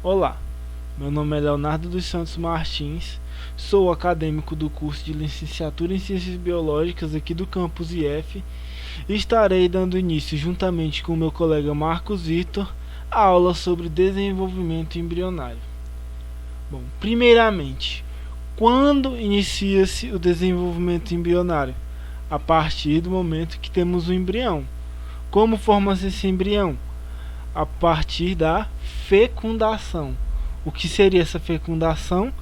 Olá, meu nome é Leonardo dos Santos Martins, sou acadêmico do curso de Licenciatura em Ciências Biológicas aqui do campus IF e estarei dando início, juntamente com meu colega Marcos Vitor, a aula sobre desenvolvimento embrionário. Bom, primeiramente, quando inicia-se o desenvolvimento embrionário? A partir do momento que temos o embrião. Como forma-se esse embrião? A partir da fecundação. O que seria essa fecundação?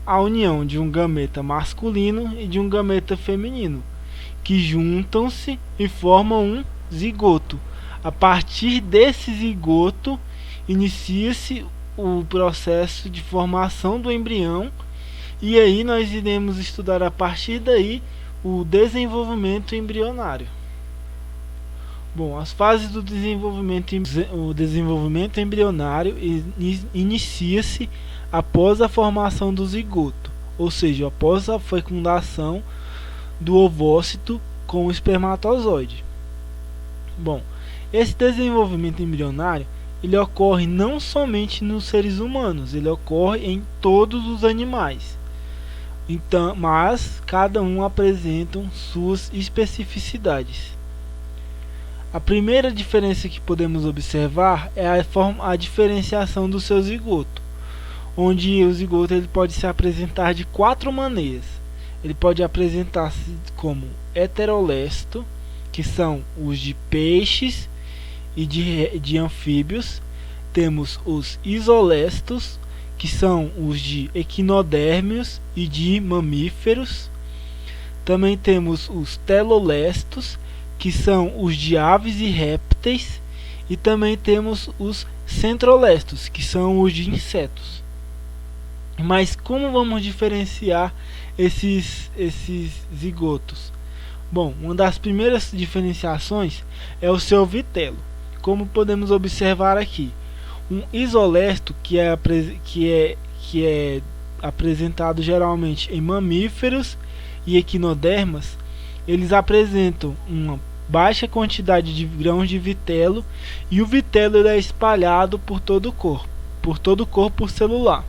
A união de um gameta masculino e de um gameta feminino, que juntam-se e formam um zigoto. A partir desse zigoto, inicia-se o processo de formação do embrião, e aí nós iremos estudar a partir daí o desenvolvimento embrionário. Bom, as fases do desenvolvimento, o desenvolvimento embrionário inicia-se após a formação do zigoto, ou seja, após a fecundação do ovócito com o espermatozoide. Bom, esse desenvolvimento embrionário ele ocorre não somente nos seres humanos, ele ocorre em todos os animais. Então, mas cada um apresenta suas especificidades. A primeira diferença que podemos observar é a diferenciação do seu zigoto, onde o zigoto ele pode se apresentar de quatro maneiras. Ele pode apresentar-se como heterolesto, que são os de peixes e de anfíbios. Temos os isolestos, que são os de equinodérmios e de mamíferos. Também temos os telolestos, que são os de aves e répteis, e também temos os centrolestos, que são os de insetos. Mas como vamos diferenciar esses zigotos? Bom, uma das primeiras diferenciações é o seu vitelo. Como podemos observar aqui, um isolesto que é apresentado geralmente em mamíferos e equinodermas, eles apresentam uma baixa quantidade de grãos de vitelo, e o vitelo é espalhado por todo o corpo celular.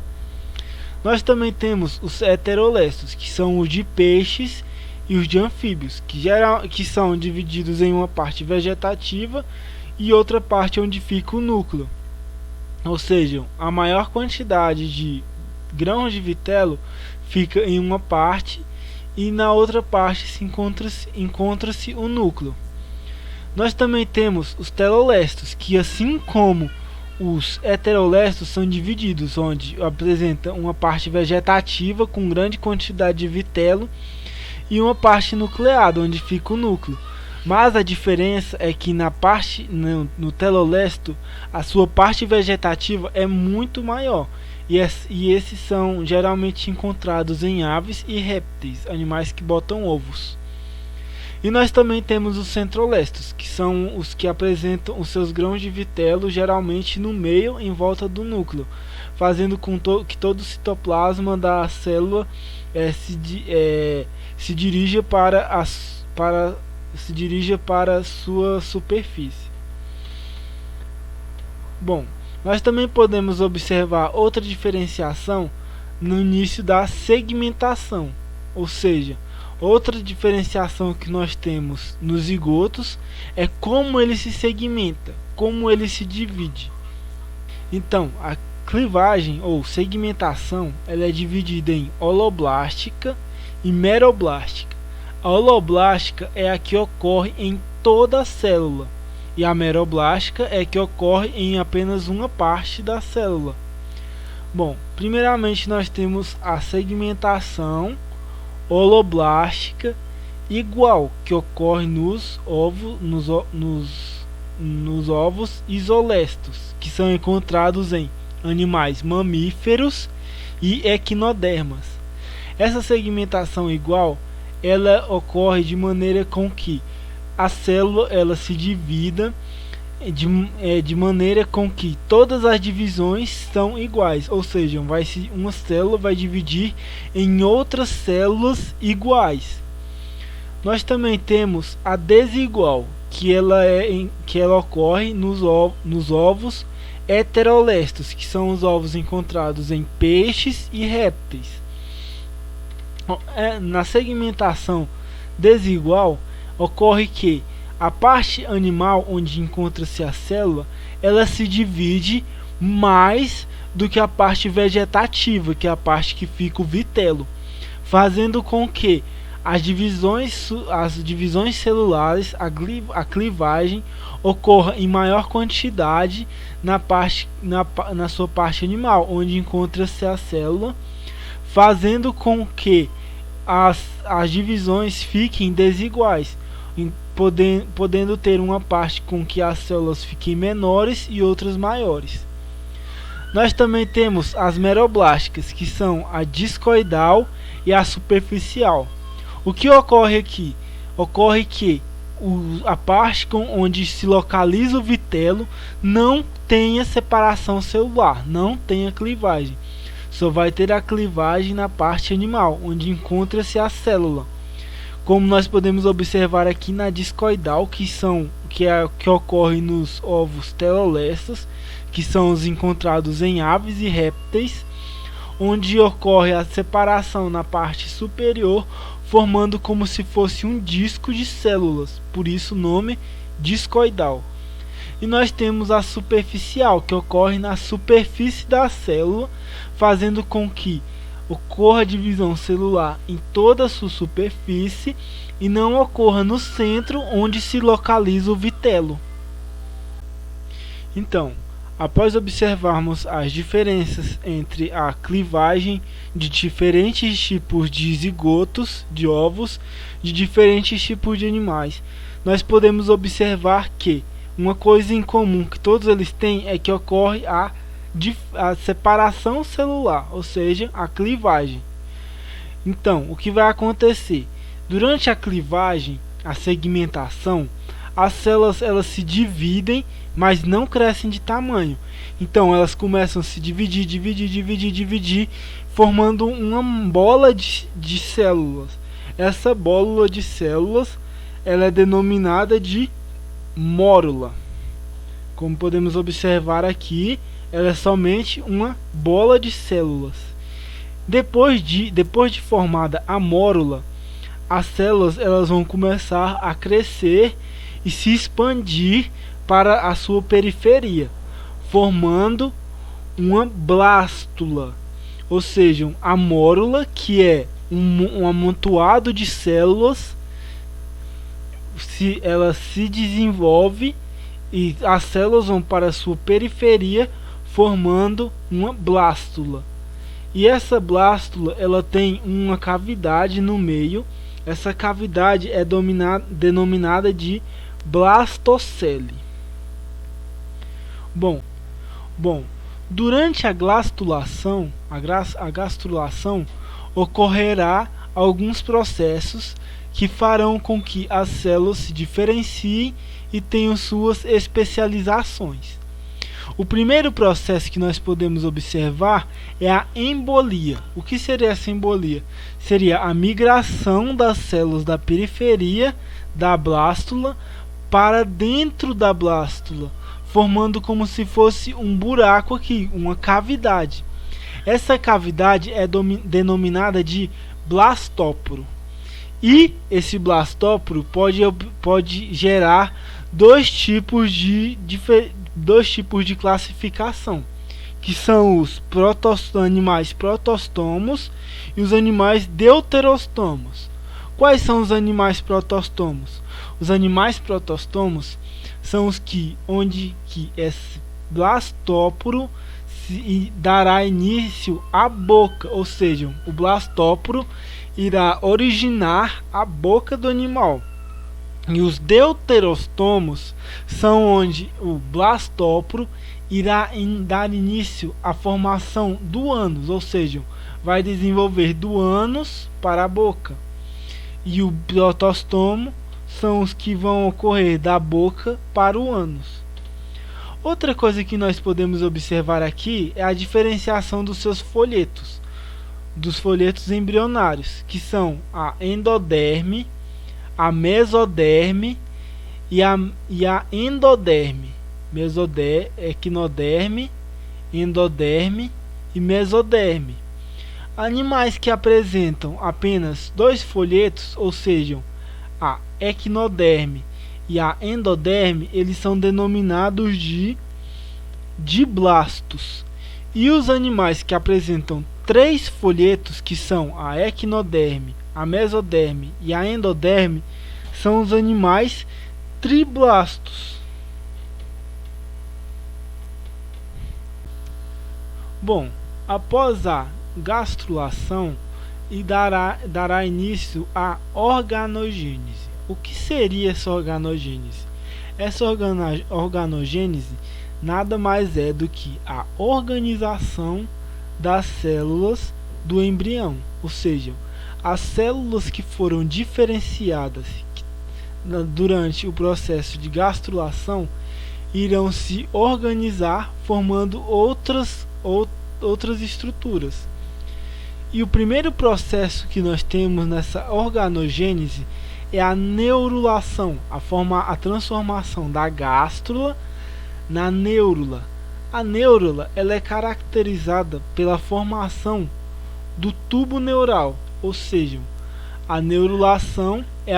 Nós também temos os heterolestos, que são os de peixes e os de anfíbios, que são divididos em uma parte vegetativa e outra parte onde fica o núcleo. Ou seja, a maior quantidade de grãos de vitelo fica em uma parte e na outra parte encontra-se o núcleo. Nós também temos os telolestos, que assim como os heterolestos são divididos, onde apresenta uma parte vegetativa com grande quantidade de vitelo e uma parte nucleada, onde fica o núcleo. Mas a diferença é que no telolesto a sua parte vegetativa é muito maior, e esses são geralmente encontrados em aves e répteis, animais que botam ovos. E nós também temos os centrolestos, que são os que apresentam os seus grãos de vitelo geralmente no meio, em volta do núcleo, fazendo com que todo o citoplasma da célula se dirija para a sua superfície. Bom, nós também podemos observar outra diferenciação no início da segmentação, ou seja, outra diferenciação que nós temos nos zigotos é como ele se segmenta, como ele se divide. Então, a clivagem ou segmentação ela é dividida em holoblástica e meroblástica. A holoblástica é a que ocorre em toda a célula, e a meroblástica é a que ocorre em apenas uma parte da célula. Bom, primeiramente nós temos a segmentação holoblástica igual, que ocorre nos ovos isolestos, que são encontrados em animais mamíferos e equinodermas. Essa segmentação igual ela ocorre de maneira com que a célula ela se divida de maneira com que todas as divisões são iguais, ou seja, uma célula vai dividir em outras células iguais. Nós também temos a desigual, que ela ocorre nos ovos heterolestos, que são os ovos encontrados em peixes e répteis. Na segmentação desigual, ocorre que a parte animal onde encontra-se a célula, ela se divide mais do que a parte vegetativa, que é a parte que fica o vitelo, fazendo com que as divisões celulares, a clivagem, ocorra em maior quantidade na sua parte animal, onde encontra-se a célula, fazendo com que as divisões fiquem desiguais, podendo ter uma parte com que as células fiquem menores e outras maiores. Nós também temos as meroblásticas, que são a discoidal e a superficial. O que ocorre aqui? Ocorre que a parte onde se localiza o vitelo não tenha separação celular, não tenha clivagem. Só vai ter a clivagem na parte animal, onde encontra-se a célula. Como nós podemos observar aqui na discoidal, que ocorre nos ovos telolestos, que são os encontrados em aves e répteis, onde ocorre a separação na parte superior, formando como se fosse um disco de células, por isso o nome discoidal. E nós temos a superficial, que ocorre na superfície da célula, fazendo com que ocorra divisão celular em toda a sua superfície e não ocorra no centro, onde se localiza o vitelo. Então, após observarmos as diferenças entre a clivagem de diferentes tipos de zigotos, de ovos, de diferentes tipos de animais, nós podemos observar que uma coisa em comum que todos eles têm é que ocorre a separação celular, ou seja, a clivagem. Então, o que vai acontecer? Durante a clivagem, a segmentação, as células elas se dividem, mas não crescem de tamanho. Então elas começam a se dividir, formando uma bola de células. Essa bola de células ela é denominada de mórula. Como podemos observar aqui, ela é somente uma bola de células. Depois de formada a mórula, as células elas vão começar a crescer e se expandir para a sua periferia, formando uma blástula, ou seja, a mórula, que é um amontoado de células, ela se desenvolve e as células vão para a sua periferia, formando uma blástula. E essa blástula ela tem uma cavidade no meio. Essa cavidade é denominada de blastocele. Bom, durante a gastrulação, ocorrerá alguns processos que farão com que as células se diferenciem e tenham suas especializações. O primeiro processo que nós podemos observar é a embolia. O que seria essa embolia? Seria a migração das células da periferia da blástula para dentro da blástula, formando como se fosse um buraco aqui, uma cavidade. Essa cavidade é denominada de blastóporo. E esse blastóporo pode gerar dois tipos de classificação, que são os animais protostomos e os animais deuterostomos. Quais são os animais protostomos? Os animais protostomos são os onde esse blastóporo dará início à boca, ou seja, o blastóporo irá originar a boca do animal. E os deuterostomos são onde o blastóporo irá dar início à formação do ânus, ou seja, vai desenvolver do ânus para a boca. E o protostomo são os que vão ocorrer da boca para o ânus. Outra coisa que nós podemos observar aqui é a diferenciação dos seus folhetos, dos folhetos embrionários, que são a endoderme, a mesoderme e a endoderme. equinoderme, endoderme e mesoderme. Animais que apresentam apenas dois folhetos, ou seja, a equinoderme e a endoderme, eles são denominados de diblastos. E os animais que apresentam três folhetos, que são a equinoderme, a mesoderme e a endoderme, são os animais triblastos. Bom, após a gastrulação e dará início à organogênese. O que seria essa organogênese? Essa organogênese nada mais é do que a organização das células do embrião, ou seja, as células que foram diferenciadas durante o processo de gastrulação irão se organizar formando outras estruturas. E o primeiro processo que nós temos nessa organogênese é a neurulação, a transformação da gástrula na neurula. A neurula ela é caracterizada pela formação do tubo neural, ou seja, a neurulação é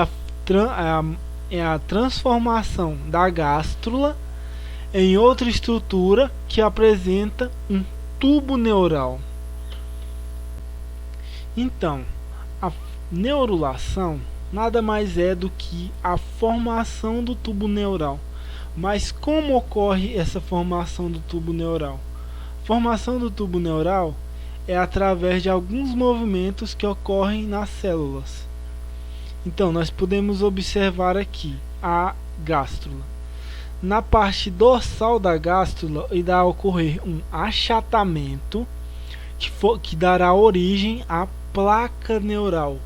a transformação da gástrula em outra estrutura que apresenta um tubo neural. Então, a neurulação nada mais é do que a formação do tubo neural. Mas como ocorre essa formação do tubo neural? A formação do tubo neural é através de alguns movimentos que ocorrem nas células. Então, nós podemos observar aqui a gástrula. Na parte dorsal da gástrula irá ocorrer um achatamento que dará origem à placa neural.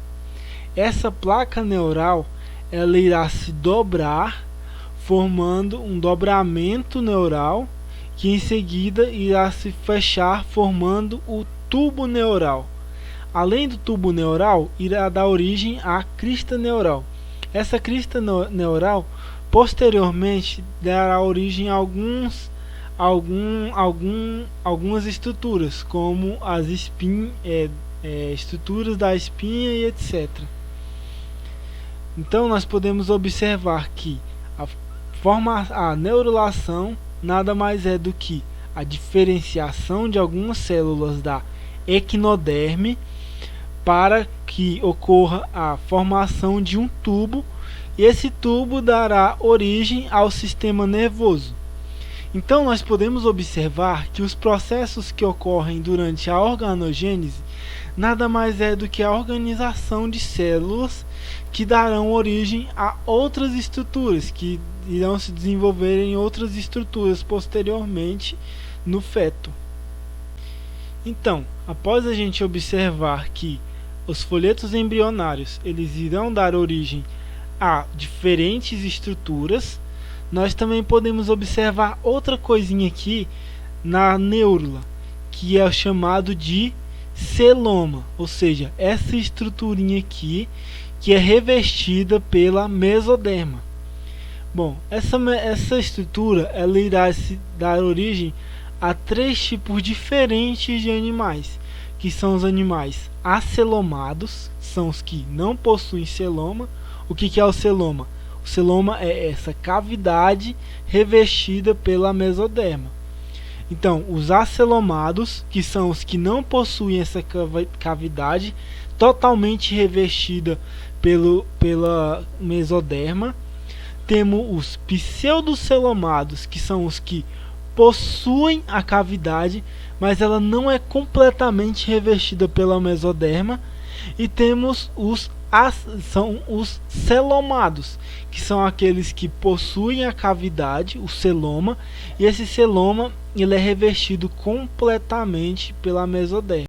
Essa placa neural ela irá se dobrar, formando um dobramento neural, que em seguida irá se fechar, formando o tubo neural. Além do tubo neural, irá dar origem à crista neural. Essa crista neural, posteriormente, dará origem a algumas estruturas, como as estruturas da espinha e etc. Então, nós podemos observar que a neurulação nada mais é do que a diferenciação de algumas células da equinoderme para que ocorra a formação de um tubo, e esse tubo dará origem ao sistema nervoso. Então nós podemos observar que os processos que ocorrem durante a organogênese nada mais é do que a organização de células que darão origem a outras estruturas, que irão se desenvolver em outras estruturas posteriormente no feto. Então, após a gente observar que os folhetos embrionários eles irão dar origem a diferentes estruturas, nós também podemos observar outra coisinha aqui na neurula, que é chamado de celoma, ou seja, essa estruturinha aqui que é revestida pela mesoderma. Bom, essa estrutura ela irá se dar origem a três tipos diferentes de animais, que são os animais acelomados, são os que não possuem celoma. O que é o celoma? O celoma é essa cavidade revestida pela mesoderma. Então, os acelomados, que são os que não possuem essa cavidade totalmente revestida pela mesoderma. Temos os pseudocelomados, que são os que possuem a cavidade, mas ela não é completamente revestida pela mesoderma. E temos os celomados, que são aqueles que possuem a cavidade, o celoma, e esse celoma ele é revestido completamente pela mesoderma.